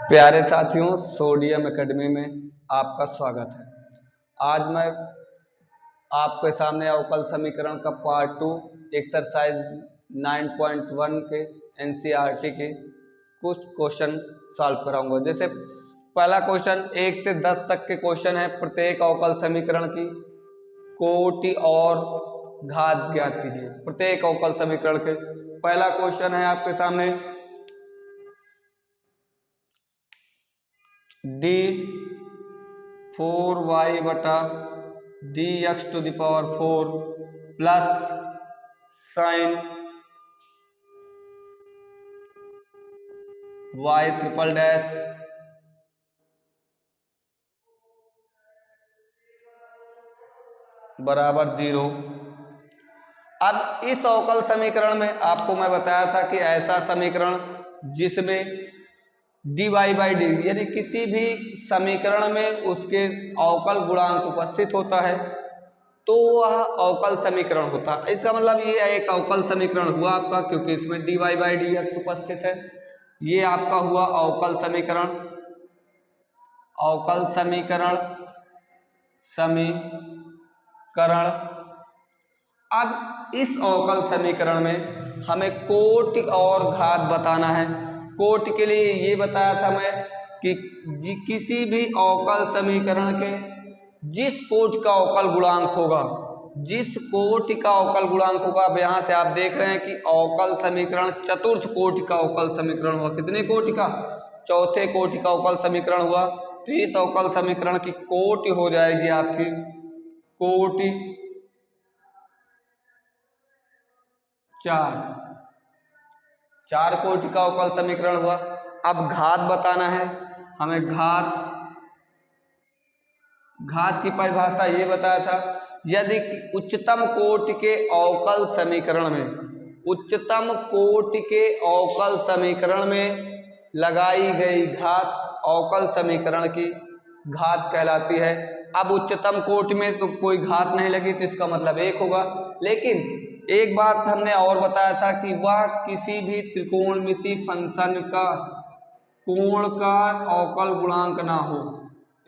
प्यारे साथियों, sodium academy में आपका स्वागत है। आज मैं आपके सामने अवकल समीकरण का पार्ट 2 एक्सरसाइज 9.1 के एनसीईआरटी के कुछ क्वेश्चन सॉल्व कराऊंगा। जैसे पहला क्वेश्चन 1 से 10 तक के क्वेश्चन है। प्रत्येक अवकल समीकरण की कोटि और घात ज्ञात कीजिए। प्रत्येक अवकल समीकरण के पहला क्वेश्चन है आपके सामने d4y बटा dx to the power 4 plus sine y triple dash बराबर 0। अब इस अवकल समीकरण में आपको मैं बताया था कि ऐसा समीकरण जिसमें dy बाई डी यानी किसी भी समीकरण में उसके अवकल गुणांक उपस्थित होता है तो वह अवकल समीकरण होता है। इसका मतलब ये एक अवकल समीकरण हुआ आपका, क्योंकि इसमें dy बाई डी एक्स उपस्थित है। ये आपका हुआ अवकल समीकरण। अवकल समीकरण अब इस अवकल समीकरण में हमें कोटि और घात बताना है। कोटि के लिए ये बताया था मैं कि किसी भी अवकल समीकरण के जिस कोटि का अवकल गुणांक होगा, अब यहाँ से आप देख रहे हैं कि अवकल समीकरण चतुर्थ कोटि का अवकल समीकरण हुआ। कितने कोटि का? चौथे कोटि का अवकल समीकरण हुआ। तो इस अवकल समीकरण की कोटि हो जाएगी आपकी कोटि 4 कोटि का अवकल समीकरण हुआ। अब घात बताना है हमें। घात की परिभाषा ये बताया था, यदि उच्चतम कोटि के अवकल समीकरण में लगाई गई घात अवकल समीकरण की घात कहलाती है। अब उच्चतम कोटि में तो कोई घात नहीं लगी तो इसका मतलब 1 होगा। लेकिन एक बात हमने और बताया था कि वह किसी भी त्रिकोणमिति फंक्शन का कोण का अवकल गुणांक ना हो।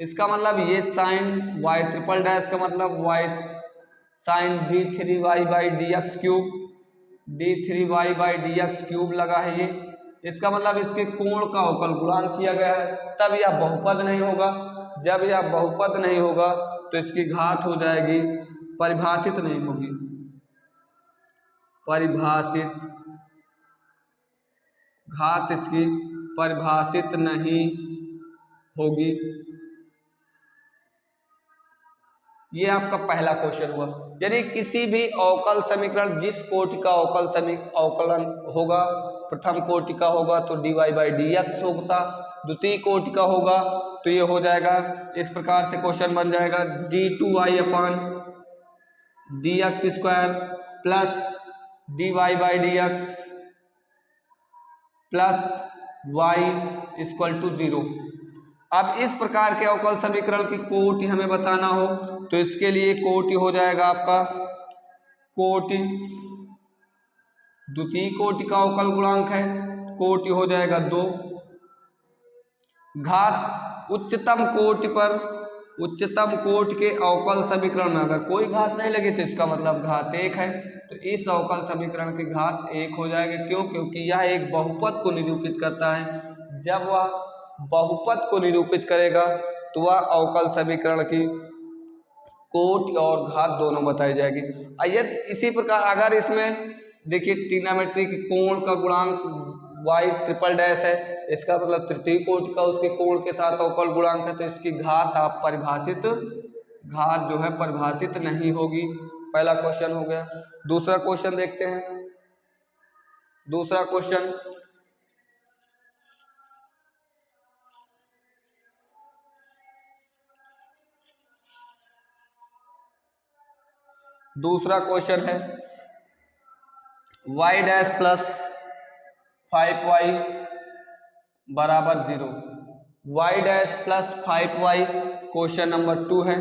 इसका मतलब ये साइन y ट्रिपल डैश का मतलब y sine d3y by D X cube लगा है। ये इसका मतलब इसके कोण का अवकल गुणांक किया गया है, तब यह बहुपद नहीं होगा। जब यह बहुपद नहीं होगा तो इसकी घात हो जाएगी, परिभाषित नहीं होगी। घात इसकी परिभाषित नहीं होगी। ये आपका पहला क्वेश्चन हुआ। यानी किसी भी अवकल समीकरण जिस कोटि का अवकलन होगा, प्रथम कोटि का होगा तो dy बाई डी एक्स होता, द्वितीय कोटि का होगा तो ये हो जाएगा इस प्रकार से क्वेश्चन बन जाएगा d2y upon D X square plus dy by D X plus y equal to 0। अब इस प्रकार के अवकल समीकरण की कोटि हमें बताना हो तो इसके लिए कोटि हो जाएगा आपका कोटि, द्वितीय कोटि का अवकल गुणांक है, कोटि हो जाएगा 2। घात उच्चतम कोटि के अवकल समीकरण में अगर कोई घात नहीं लगी तो इसका मतलब घात 1 है। तो इस अवकल समीकरण की घात 1 हो जाएगा। क्यों? क्योंकि यह एक बहुपद को निरूपित करता है। जब वह बहुपद को निरूपित करेगा तो वह अवकल समीकरण की कोटि और घात दोनों बताई जाएगी। यदि इसी प्रकार अगर इसमें देखिए ट्रिग्नोमेट्री के कोण का गुणांक y ट्रिपल डैश है, इसका मतलब तृतीय कोटि का उसके कोण के साथ अवकल गुणांक है, तो इसकी घात आप घात जो है परिभाषित नहीं होगी। पहला क्वेश्चन हो गया। दूसरा क्वेश्चन देखते हैं। दूसरा क्वेश्चन है y डैश प्लस 5y बराबर 0। y dash plus 5y question number 2 है।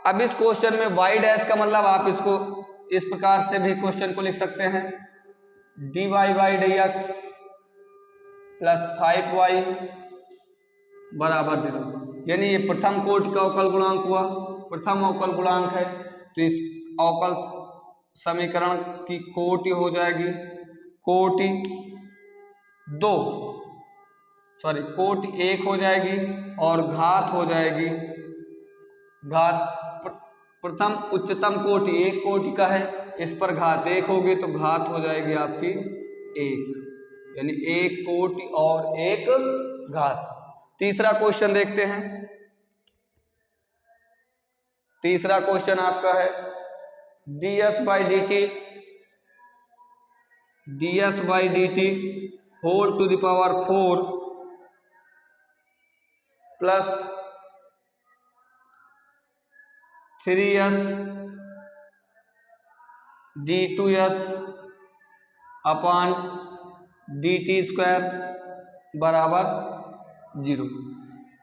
अब इस क्वेश्चन में y डैश का मतलब आप इसको इस प्रकार से भी क्वेश्चन को लिख सकते हैं dy by D X plus 5y बराबर 0, यानी ये प्रथम कोटि का अवकल गुणांक हुआ, प्रथम अवकल गुणांक है, तो इस अवकल समीकरण की कोटि हो जाएगी कोटि 2, सॉरी कोटि 1 हो जाएगी और घात हो जाएगी घात प्रथम उच्चतम कोटि 1 कोटि का है, इस पर घात 1 होगी तो घात हो जाएगी आपकी 1, यानी 1 कोटि और 1 घात। तीसरा क्वेश्चन देखते हैं। तीसरा क्वेश्चन आपका है ds by D T whole to the power 4 plus 3s d2s upon D T square बराबर 0,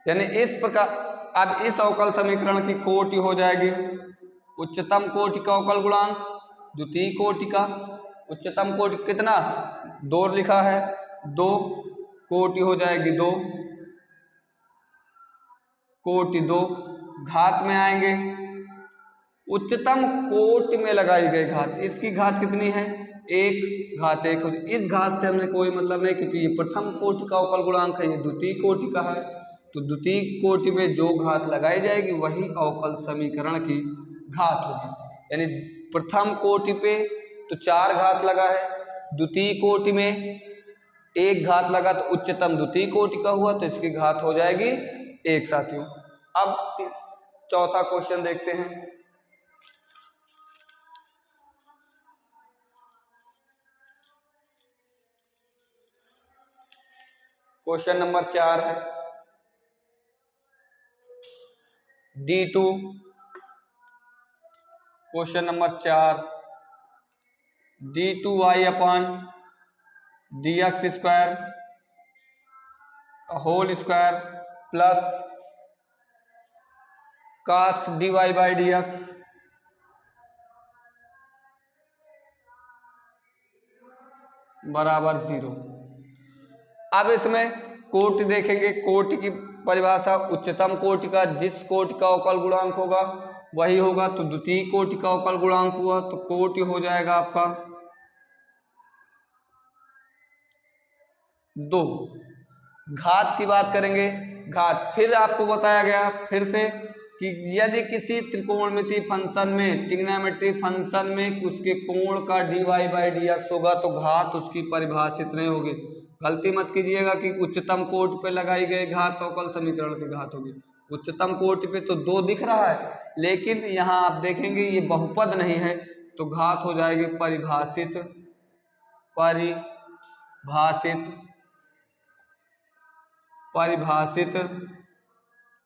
यानी इस प्रकार अब इस अवकल समीकरण की कोटि हो जाएगी उच्चतम कोटि का अवकल गुणांक, द्वितीय कोटि का, उच्चतम कोटि कितना 2 लिखा है, 2 कोटि हो जाएगी 2 कोटि 2, घात में आएंगे उच्चतम कोटि में लगाई गई घात, इसकी घात कितनी है 1, घात 1 हो जाए। इस घात से हमें कोई मतलब नहीं क्योंकि ये प्रथम कोटि का अवकल गुणांक है, ये द्वितीय कोटि का है, तो द्वितीय कोटि में जो घात लगाई जाएगी वही अवकल समीकरण की घात होगी, यानी प्रथम कोटि पे तो 4 घात लगा है, द्वितीय कोटि में 1 घात लगा तो उच्चतम द्वितीय कोटि का हुआ तो इसकी घात हो जाएगी 1 साथियों। अब चौथा क्वेश्चन देखते हैं। क्वेश्चन नंबर 4 है D2, question number 4 d2y upon dx square whole square plus cos dy by dx बराबर 0। अब इसमें कोटि देखेंगे, कोटि की परिभाषा उच्चतम कोटि का जिस कोटि का अवकल गुणांक होगा वही होगा, तो द्वितीय कोटि का अवकल गुणांक हुआ तो कोटि हो जाएगा आपका 2। घात की बात करेंगे, घात फिर आपको बताया गया फिर से कि यदि किसी त्रिकोणमितीय फंक्शन में ट्रिग्नोमेट्री फंक्शन में उसके कोण का dy बाई dx होगा तो घात उसकी परिभाषित नहीं होगी। गलती मत कीजिएगा कि उच्चतम कोटि पे लगाई गई घात अवकल समीकरण की घात होगी। उच्चतम कोटि पे तो 2 दिख रहा है, लेकिन यहाँ आप देखेंगे ये बहुपद नहीं है तो घात हो जाएगी परिभाषित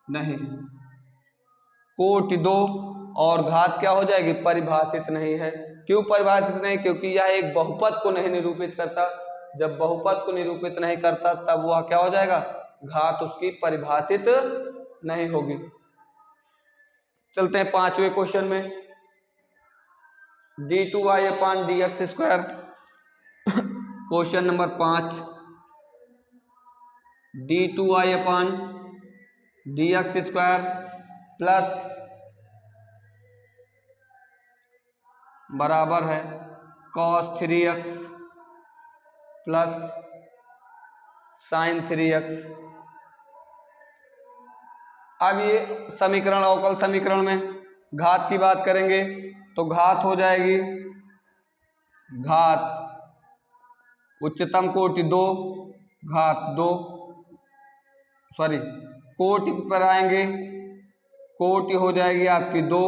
नहीं, कोटि 2 और घात क्या हो जाएगी परिभाषित नहीं है। क्यों परिभाषित नहीं? क्योंकि यह एक बहुपद को नहीं निरूपित करता। जब बहुपद को निरूपित नहीं करता तब वह क्या हो जाएगा, घात उसकी परिभाषित नहीं होगी। चलते हैं 5वें क्वेश्चन में, d2y upon dx square. Question number 5, d2y upon dx square plus बराबर है cos 3x plus sin 3x। अब ये समीकरण अवकल समीकरण में घात की बात करेंगे तो घात हो जाएगी घात उच्चतम कोटि 2 घात 2, सॉरी कोटि पर आएंगे, कोटि हो जाएगी आपकी 2,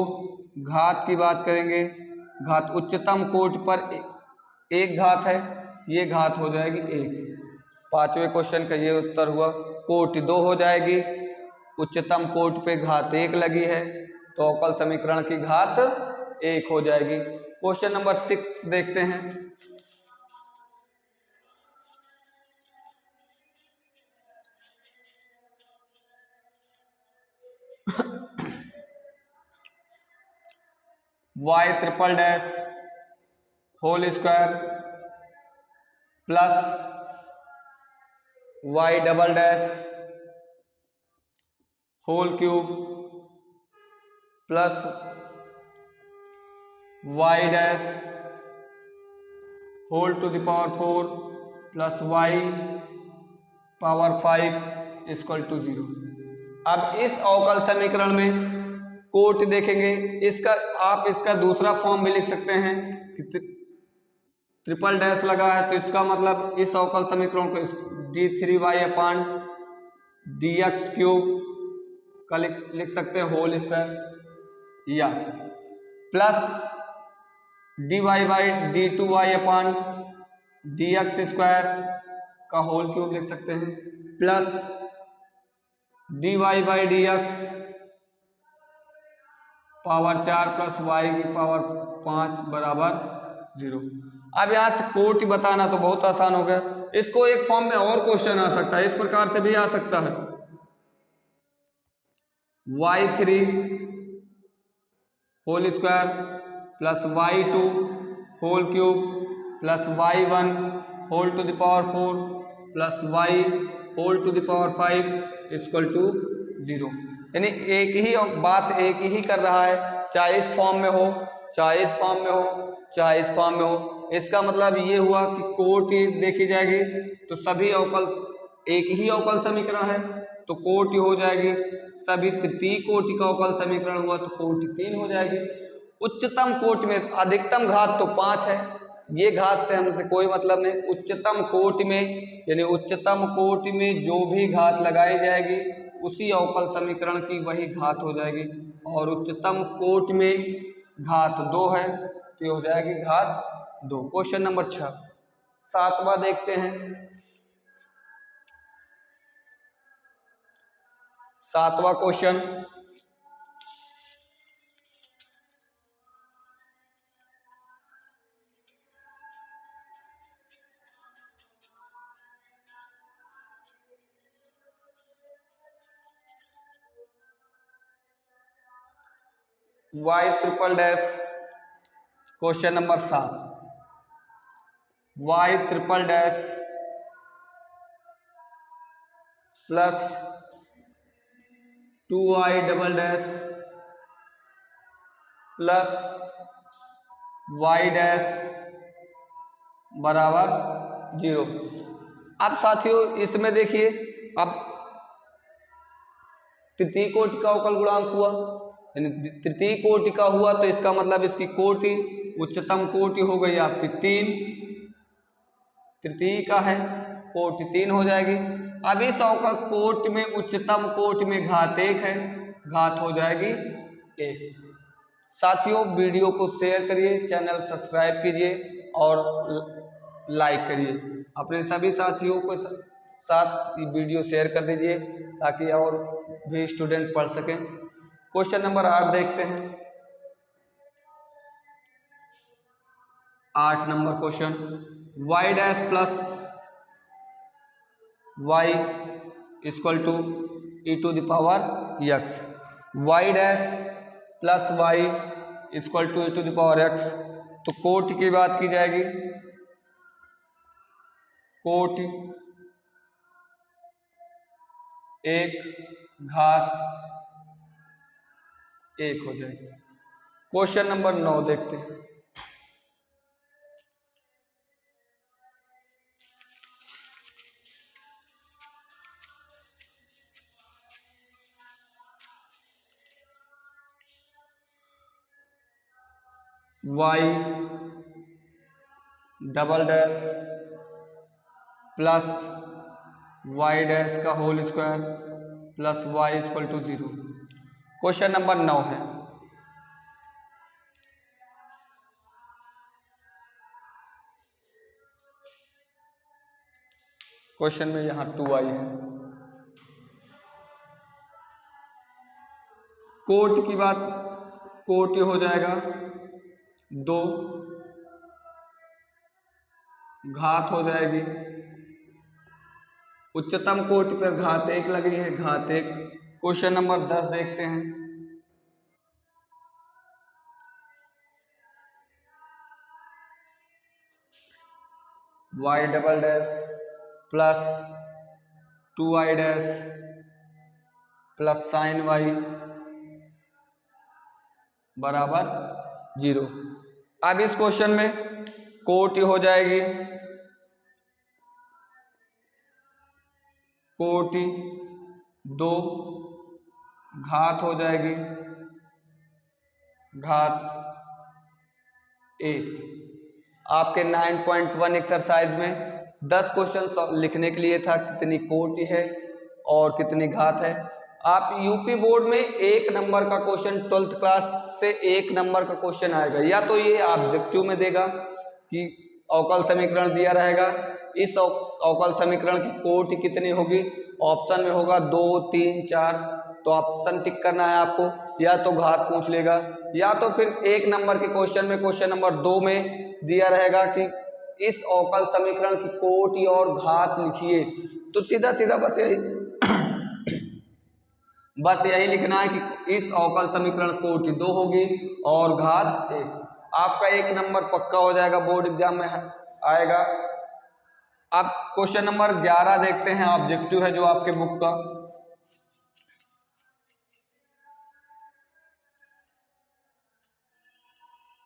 घात की बात करेंगे घात उच्चतम कोटि पर 1 घात है, ये घात हो जाएगी 1। 5वें क्वेश्चन का ये उत्तर हुआ। कोटि 2 हो जाएगी, उच्चतम कोटि पे घात 1 लगी है तो अवकल समीकरण की घात 1 हो जाएगी। क्वेश्चन नंबर 6 देखते हैं। y triple dash whole square plus Y double dash whole cube plus Y dash whole to the power 4 plus Y power 5 equal to 0। अब इस अवकल समीकरण में कोट देखेंगे, इसका आप इसका दूसरा फॉर्म भी लिख सकते हैं कि ट्रिपल डैश लगा है तो इसका मतलब इस अवकल समीकरण को d3y अपान डी एक्स क्यूब का लिख सकते हैं होल स्क्वायर, या plus dy by d2y upon D X square का होल क्यूब लिख सकते हैं, plus dy by D x power 4 plus y की पावर 5 बराबर 0। अब यहाँ से कोट बताना तो बहुत आसान हो गया, इसको एक फॉर्म में और क्वेश्चन आ सकता है, इस प्रकार से भी आ सकता है y3 whole square plus y2 whole cube plus y1 whole to the power 4 plus y whole to the power 5 equal to 0। यानी एक ही बात एक ही कर रहा है, चाहे इस फॉर्म में हो, चाहे इस फॉर्म में हो, चाहे इस फॉर्म में हो। इसका मतलब ये हुआ कि कोट देखी जाएगी तो सभी अवकल एक ही अवकल समीकरण है तो कोटि हो जाएगी, सभी तृतीय कोटि का अवकल समीकरण हुआ तो कोटि 3 हो जाएगी। उच्चतम कोटि में अधिकतम घात तो 5 है, ये घात से हमसे कोई मतलब नहीं। उच्चतम कोटि में यानी उच्चतम कोटि में जो भी घात लगाई जाएगी उसी अवकल समीकरण की वही घात हो जाएगी, और उच्चतम कोटि में घात 2 है तो ये हो जाएगी घात 2। Question number 6। सातवां देखते हैं। सातवां question, Y triple dash, question number 7, Y triple dash plus 2y double dash plus Y dash बराबर 0। अब साथियों इसमें देखिए, अब तृतीय कोटि का अवकल गुणांक हुआ, यानी तृतीय कोटि का हुआ तो इसका मतलब इसकी कोटि उच्चतम कोटि हो गई आपकी 3, तृतीय का है कोटि 3 हो जाएगी। अब इस अवकल कोटि में उच्चतम कोटि में घात 1 है, घात हो जाएगी 1। साथियों वीडियो को शेयर करिए, चैनल सब्सक्राइब कीजिए और लाइक करिए, अपने सभी साथियों को साथ वीडियो शेयर कर दीजिए ताकि और भी स्टूडेंट पढ़ सकें। क्वेश्चन नंबर 8 देखते हैं। 8 number question, y dash plus y equal to E to the power x, y dash plus y equal to E to the power x। तो कोटि की बात की जाएगी, कोटि 1 घात 1 हो जाएगी। क्वेश्चन नंबर 9 देखते हैं। y double dash plus Y dash का whole square plus y equal to 0। Question number 9 है। क्वेश्चन में यहाँ 2y है। कोटि की बात, कोटि हो जाएगा 2, घात हो जाएगी, उच्चतम कोटि पर घात 1 लगी है, घात 1। क्वेश्चन नंबर 10 देखते हैं। y double dash plus 2y dash plus sine y बराबर 0। अब इस क्वेश्चन में कोटि हो जाएगी, कोटि 2, घात हो जाएगी घात 1। आपके 9.1 एक्सरसाइज में 10 क्वेश्चन लिखने के लिए था कितनी कोटि है और कितनी घात है। आप यूपी बोर्ड में 1 नंबर का क्वेश्चन 12th क्लास से 1 नंबर का क्वेश्चन आएगा, या तो ये ऑब्जेक्टिव में देगा कि अवकल समीकरण दिया रहेगा, इस अवकल समीकरण की कोटि कितनी होगी, ऑप्शन में होगा 2, 3, 4, तो ऑप्शन टिक करना है आपको, या तो घात पूछ लेगा, या तो फिर 1 नंबर के क्वेश्चन में क्वेश्चन नंबर 2 में दिया रहेगा कि इस अवकल समीकरण की कोटि और घात लिखिए। तो सीधा सीधा बस यही लिखना है कि इस अवकल समीकरण कोटि 2 होगी और घात 1। आपका 1 नंबर पक्का हो जाएगा, बोर्ड एग्जाम में आएगा। अब क्वेश्चन नंबर 11 देखते हैं, ऑब्जेक्टिव है जो आपके बुक का।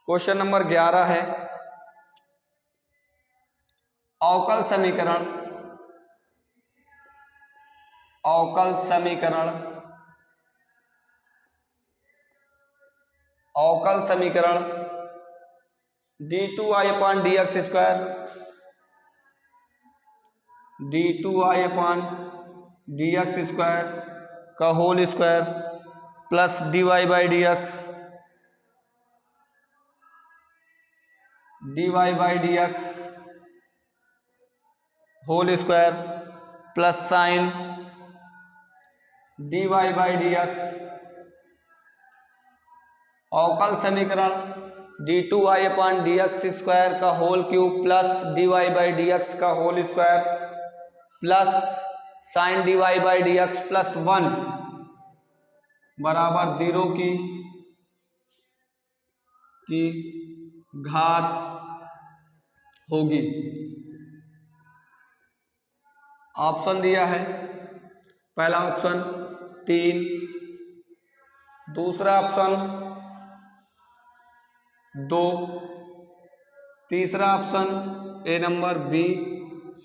क्वेश्चन नंबर 11 है, अवकल समीकरण d2i/dx स्क्वायर का whole square plus dy/dx whole square plus sine dy/dx। अवकल समीकरण d2i/dx स्क्वायर का होल क्यूब प्लस dy/dx का whole square plus sine dy/dx plus 1 बराबर 0 की घात होगी। ऑप्शन दिया है, पहला ऑप्शन 3, दूसरा ऑप्शन 2, तीसरा option A number B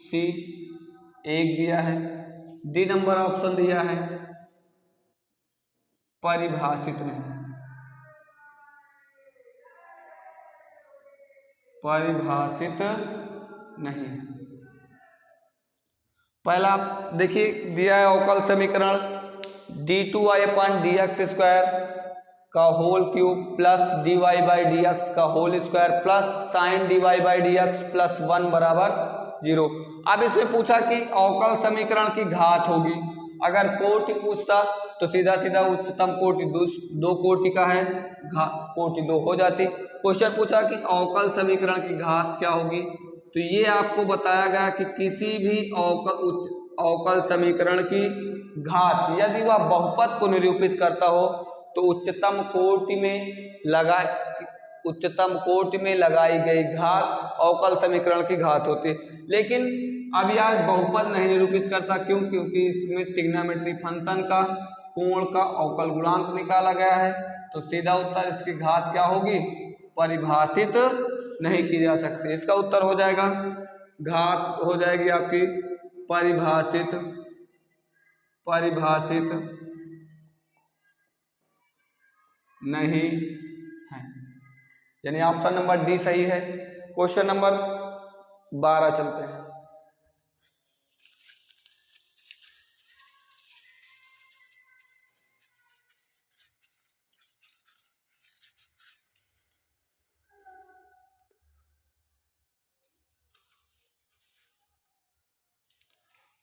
C 1 दिया है, डी नंबर ऑप्शन दिया है परिभाषित नहीं, परिभाषित नहीं। पहला देखिए दिया है अवकल समीकरण d2i/dx स्क्वायर का होल क्यूब प्लस dy/dx का whole square plus sine dy/dx plus 1 बराबर 0। अब इसमें पूछा कि अवकल समीकरण की घात होगी, अगर कोटि पूछता तो सीधा सीधा उच्चतम कोटि 2 कोटि का है, कोटि 2 हो जाती। क्वेश्चन पूछा कि अवकल समीकरण की घात क्या होगी, तो ये आपको बताया गया कि किसी भी अवकल समीकरण की घात यदि वह बहुपद को निरूपित करता हो तो उच्चतम कोटि में लगाई गई घात अवकल समीकरण की घात होती है। लेकिन अब यह बहुपद नहीं निरूपित करता, क्यों? क्योंकि इसमें ट्रिग्नोमेट्री फंक्शन का कोण का अवकल गुणांक निकाला गया है, तो सीधा उत्तर इसकी घात क्या होगी, परिभाषित नहीं की जा सकती। इसका उत्तर हो जाएगा घात हो जाएगी आपकी परिभाषित नहीं है, यानी ऑप्शन नंबर डी सही है। क्वेश्चन नंबर 12 चलते हैं।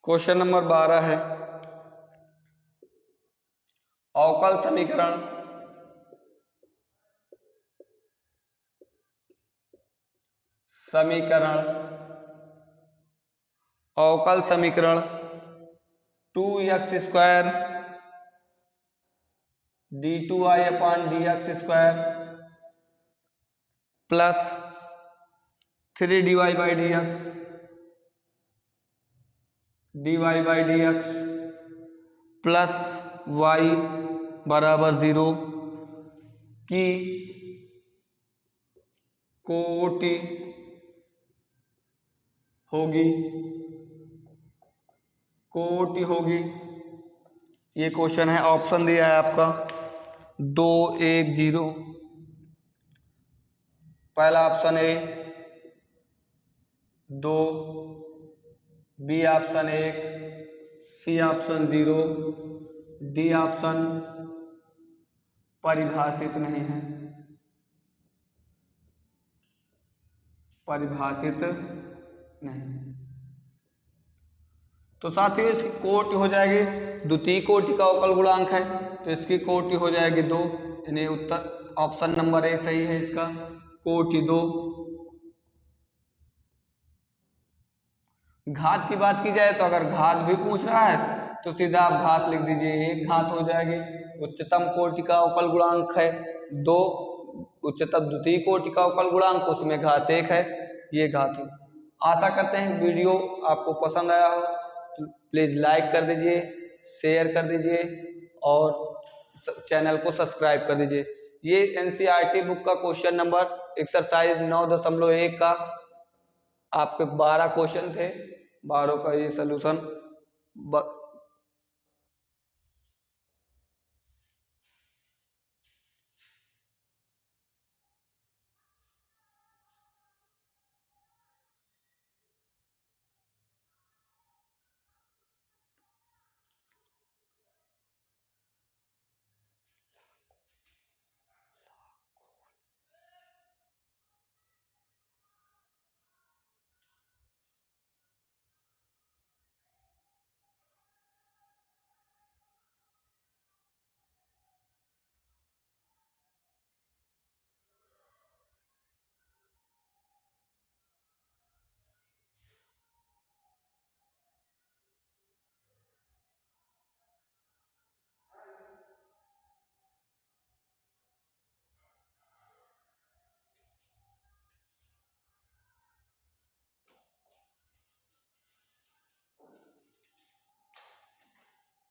क्वेश्चन नंबर 12 है, अवकल समीकरण अवकल समीकरण 2x square d2i/dx square plus 3dy/dx dy/dx plus y बराबर 0 की कोटि होगी। ये क्वेश्चन है, ऑप्शन दिया है आपका 2, 1, 0। पहला option A 2, B option 1, C option 0, D option परिभाषित नहीं है, परिभाषित नहीं। तो साथियों इसकी कोटि हो जाएगी, द्वितीय कोटि का अवकल गुणांक है तो इसकी कोटि हो जाएगी 2, यानी उत्तर ऑप्शन नंबर ए सही है इसका, कोटि 2। घात की बात की जाए तो अगर घात भी पूछ रहा है तो सीधा आप घात लिख दीजिए, 1 घात हो जाएगी। उच्चतम कोटि का अवकल गुणांक है 2, उच्चतम द्वितीय कोटि का अवकल गुणांक, उसमें घात 1 है, ये घात है। आशा करते हैं वीडियो आपको पसंद आया हो, तो प्लीज़ लाइक कर दीजिए, शेयर कर दीजिए और चैनल को सब्सक्राइब कर दीजिए। ये एनसीईआरटी बुक का क्वेश्चन नंबर एक्सरसाइज 9.1 का आपके 12 क्वेश्चन थे, 12 का ये सोल्यूशन